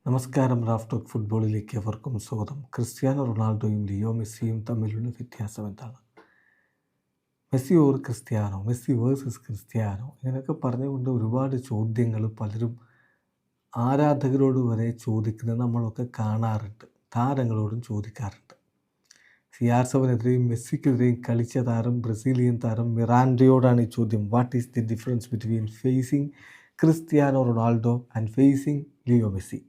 നമസ്കാരം. Raf talk ഫുട്ബോളിലേക്ക് എവർക്കും സ്വാഗതം. ക്രിസ്ത്യാനോ റൊണാൾഡോയും ലിയോ മെസ്സിയും തമ്മിലുള്ള വ്യത്യാസം എന്താണ്? Messi or Cristiano, Messi versus Cristiano, ഇങ്ങനെയൊക്കെ പറഞ്ഞുകൊണ്ട് ഒരുപാട് ചോദ്യങ്ങൾ പലരും ആരാധകരോട് വരെ ചോദിക്കുന്നത് നമ്മളൊക്കെ കാണാറുണ്ട്. താരങ്ങളോടും ചോദിക്കാറുണ്ട്. CR7-നെതിരെയും മെസ്സിക്കെതിരെയും കളിച്ച താരം ബ്രസീലിയൻ താരം മിറാൻഡയോടാണ് ഈ ചോദ്യം. What is the difference between facing Cristiano Ronaldo and facing Leo Messi?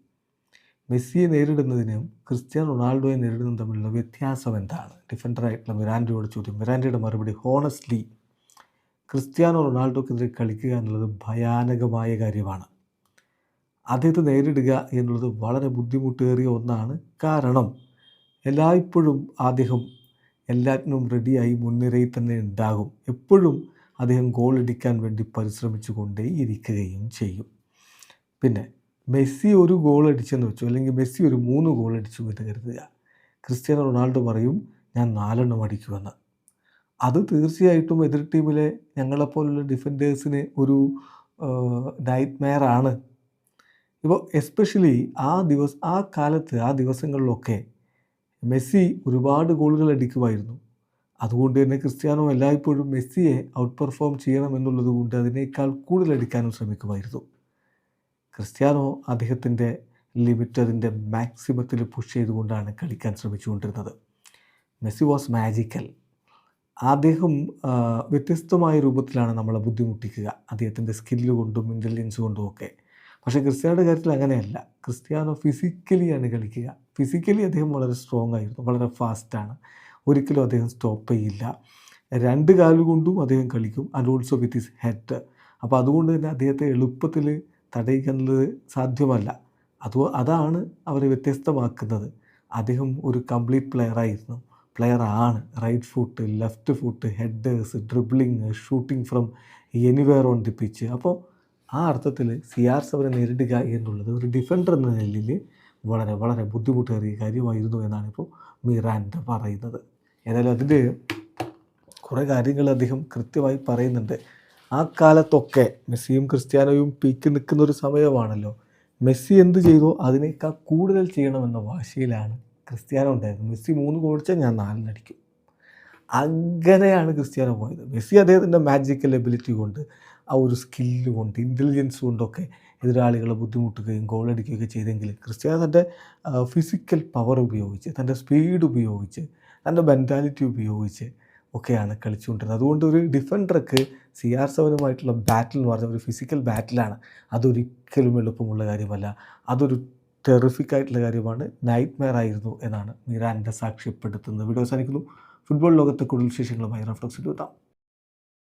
മെസ്സിയെ നേരിടുന്നതിനും ക്രിസ്ത്യാനോ റൊണാൾഡോയെ നേരിടുന്നതും തമ്മിലുള്ള വ്യത്യാസം എന്താണ്? ഡിഫൻഡറായിട്ടുള്ള മിറാൻഡയോട് ചോദ്യം. മിറാൻഡയുടെ മറുപടി: ഹോണസ്റ്റ്ലി, ക്രിസ്ത്യാനോ റൊണാൾഡോക്കെതിരെ കളിക്കുക എന്നുള്ളത് ഭയാനകമായ കാര്യമാണ്. അദ്ദേഹത്തെ നേരിടുക എന്നുള്ളത് വളരെ ബുദ്ധിമുട്ടേറിയ ഒന്നാണ്. കാരണം എല്ലായ്പ്പോഴും അദ്ദേഹം എല്ലാറ്റിനും റെഡിയായി മുൻനിരയിൽ തന്നെ ഉണ്ടാകും. എപ്പോഴും അദ്ദേഹം ഗോൾ അടിക്കാൻ വേണ്ടി പരിശ്രമിച്ചു കൊണ്ടേ ഇരിക്കുകയും ചെയ്യും. പിന്നെ മെസ്സി ഒരു ഗോൾ അടിച്ചെന്ന് വെച്ചു, അല്ലെങ്കിൽ മെസ്സി ഒരു 3 ഗോൾ അടിച്ചു എന്ന് കരുതുക. ക്രിസ്ത്യാനോ റൊണാൾഡോ പറയും ഞാൻ 4 അടിക്കുമെന്ന്. അത് തീർച്ചയായിട്ടും എതിർ ടീമിലെ ഞങ്ങളെപ്പോലുള്ള ഡിഫൻഡേഴ്സിന് ഒരു നൈറ്റ് മെയർ ആണ്. ഇപ്പോൾ എസ്പെഷ്യലി ആ കാലത്ത് ആ ദിവസങ്ങളിലൊക്കെ മെസ്സി ഒരുപാട് ഗോളുകൾ അടിക്കുമായിരുന്നു. അതുകൊണ്ട് തന്നെ ക്രിസ്ത്യാനോ എല്ലായ്പ്പോഴും മെസ്സിയെ ഔട്ട് പെർഫോം ചെയ്യണം എന്നുള്ളത് കൊണ്ട് അതിനേക്കാൾ കൂടുതൽ അടിക്കാനും ശ്രമിക്കുമായിരുന്നു. ക്രിസ്ത്യാനോ അദ്ദേഹത്തിൻ്റെ ലിമിറ്റ് അതിൻ്റെ മാക്സിമത്തിൽ പുഷ് ചെയ്തുകൊണ്ടാണ് കളിക്കാൻ ശ്രമിച്ചുകൊണ്ടിരുന്നത്. Messi was magical. അദ്ദേഹം വ്യത്യസ്തമായ രൂപത്തിലാണ് നമ്മളെ ബുദ്ധിമുട്ടിക്കുക, അദ്ദേഹത്തിൻ്റെ സ്കില്ല് കൊണ്ടും ഇൻ്റലിജൻസ് കൊണ്ടും ഒക്കെ. പക്ഷേ ക്രിസ്ത്യാനോയുടെ കാര്യത്തിൽ അങ്ങനെയല്ല. ക്രിസ്ത്യാനോ ഫിസിക്കലിയാണ് കളിക്കുക. ഫിസിക്കലി അദ്ദേഹം വളരെ സ്ട്രോങ് ആയിരുന്നു, വളരെ ഫാസ്റ്റാണ്. ഒരിക്കലും അദ്ദേഹം സ്റ്റോപ്പ് ചെയ്യില്ല. 2 കാലുകൊണ്ടും അദ്ദേഹം കളിക്കും, and also with his head. അപ്പോൾ അതുകൊണ്ട് തന്നെ അദ്ദേഹത്തെ എളുപ്പത്തിൽ തടയിക്കുന്നത് സാധ്യമല്ല. അതാണ് അവരെ വ്യത്യസ്തമാക്കുന്നത്. അദ്ദേഹം ഒരു കംപ്ലീറ്റ് പ്ലെയറാണ്. Right foot, left foot, headers, dribbling, shooting from anywhere on the pitch. അപ്പോൾ ആ അർത്ഥത്തിൽ CR7 നേരിടുക എന്നുള്ളത് ഒരു ഡിഫൻഡർ എന്ന നിലയിൽ വളരെ വളരെ ബുദ്ധിമുട്ടേറിയ കാര്യമായിരുന്നു എന്നാണ് ഇപ്പോൾ മിറാൻഡ പറയുന്നത്. ഏതായാലും അതിൻ്റെ കുറേ കാര്യങ്ങൾ അദ്ദേഹം കൃത്യമായി പറയുന്നുണ്ട്. ആ കാലത്തൊക്കെ മെസ്സിയും ക്രിസ്ത്യാനോയും പീക്ക് നിൽക്കുന്ന ഒരു സമയമാണല്ലോ. മെസ്സി എന്ത് ചെയ്തോ അതിനേക്കാൾ കൂടുതൽ ചെയ്യണമെന്ന വാശിയിലാണ് ക്രിസ്ത്യാനോ ഉണ്ടായിരുന്നത്. മെസ്സി 3 ഗോൾ അടിച്ചാൽ ഞാൻ 4 അടിക്കും. അങ്ങനെയാണ് ക്രിസ്ത്യാനോ പോയത്. മെസ്സി അദ്ദേഹത്തിൻ്റെ മാജിക്കൽ എബിലിറ്റി കൊണ്ട്, ആ ഒരു സ്കില്ല് കൊണ്ട്, ഇൻ്റലിജൻസ് കൊണ്ടൊക്കെ എതിരാളികളെ ബുദ്ധിമുട്ടുകയും ഗോൾ അടിക്കുകയൊക്കെ ചെയ്തെങ്കിൽ ക്രിസ്ത്യാനോ തൻ്റെ ഫിസിക്കൽ പവർ ഉപയോഗിച്ച്, തൻ്റെ സ്പീഡ് ഉപയോഗിച്ച്, തൻ്റെ മെൻറ്റാലിറ്റി ഉപയോഗിച്ച് ഒക്കെയാണ് കളിച്ചുകൊണ്ടിരുന്നത്. അതുകൊണ്ട് ഒരു ഡിഫൻഡർക്ക് CR7-നുമായിട്ടുള്ള ബാറ്റിൽ എന്ന് പറഞ്ഞാൽ ഒരു ഫിസിക്കൽ ബാറ്റിലാണ്. അതൊരിക്കലും എളുപ്പമുള്ള കാര്യമല്ല. അതൊരു ടെറിഫിക് ആയിട്ടുള്ള കാര്യമാണ്. നൈറ്റ് മെയർ ആയിരുന്നു എന്നാണ് മിറാൻഡ സാക്ഷ്യപ്പെടുത്തുന്നത്. വീഡിയോ അവസാനിക്കുന്നു. ഫുട്ബോൾ ലോകത്തെ കൂടുതൽ വിശേഷങ്ങളുമായി റാഫ് ടോക്സിൽ എത്താം.